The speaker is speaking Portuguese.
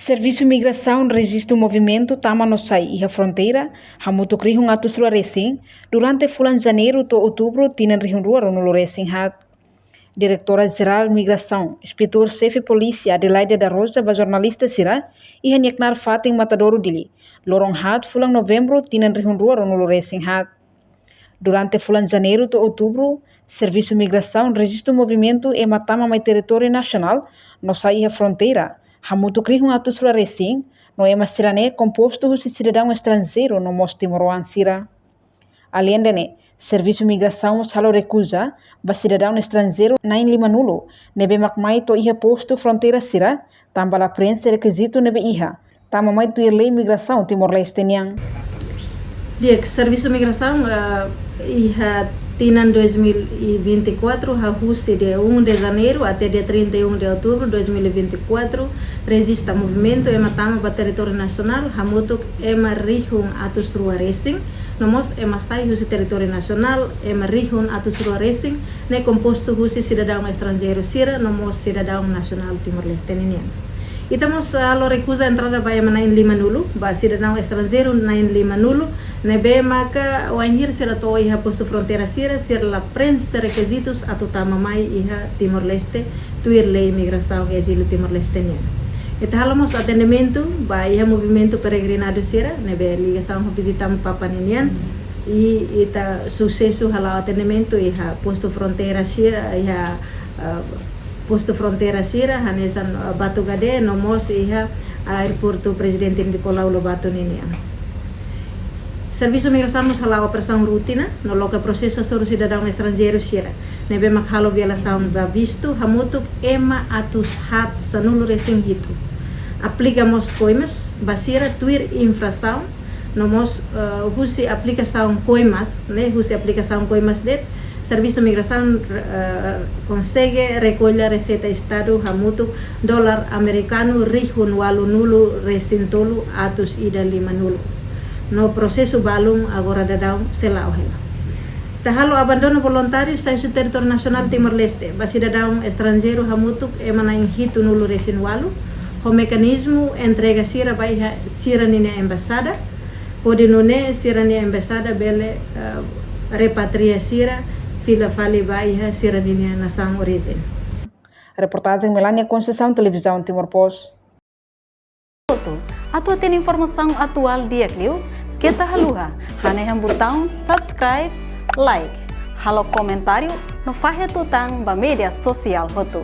Serviço Imigração registra o movimento tama no sai e a fronteira, hamuto krihung atus rua recém, durante fulan janeiro to outubro tinan rihung rua no recém hat. Diretora-Geral Migração, Inspetor-Chefe Polícia Adelaide da Rosa, ba jornalista sira, e hanyeknar fating matadouro dili. Lorong hat fulan novembro tinan rihung rua no recém hat. Durante fulan janeiro to outubro, Serviço Migração registra o movimento e matama mai território nacional no sai e a fronteira. Hamutu krihung atus sura recém, no ema sirane composto de cidadão estrangeiro no mos timoroan sira. Além dene, Serviço Migração salo recusa, ba cidadão estrangeiro nain lima nulo, nebe makmai to iha posto fronteira sira, tamba la prensa requisito nebe iha, tamba mai tu lei migração Timor-Leste niang. Dia Serviço Migração iha tinan 2024 hahusi dia 1 de janeiro até dia 31 de outubro 2024 resista movimento ema tama para território nacional hamutuk ema rihung atus rua racing nomos ema sai husi território nacional ema rihung atus rua racing ne composto husi cidadão estrangeiro sira nomos cidadão nacional Timor-Leste ninian. Estamos alo recusa entrada para nain lima nulo, ba cidadão estrangeiro nain lima nulo, nebe maka wahir sira to iha posto fronteira sira la prensa requisitos atutama mai iha Timor-Leste tuir lei imigração e asilo Timor-Leste nian. Eta halamos atendimento ba iha movimento peregrinado sira nebe ligação visitam papa ninian e ita sucesso hala atendimento iha posto fronteira sira iha posto fronteira sira hanesan Batu Gade nomos iha aeroporto Presidente Nicolau Lobato ninian. Serviço Migração nos hala operação rutina no loca processo sobre cidadão estrangeiro sira nebe makhalo violação va visto hamutuk ema atus hat sanulo recém hito aplicamos coimas basira tuir infração nomos husi aplicação coimas né husi aplicação coimas det Serviço Migração consegue recolher receita Estado hamutu dólar americano rihun walu nulo resintolo atus ida lima nulo. No processo balum agora dadão selau hela. Tahalo abandono voluntário sai su território nacional Timor-Leste. Ba cidadão estrangeiro hamutu emana hitu nulo resin walu. O mecanismo entrega sira baiha sira nina embasada. Pode nune sira nina embasada bele repatria sira fila fali baiha sira nina nação origem. Reportagem Melania Conceição, Televisão Timor-Post. Atau tem informação atual dia Clio, kita haluha, haneham botão subscribe, like, halo comentário, no fahe tutang ba media sosial hotu.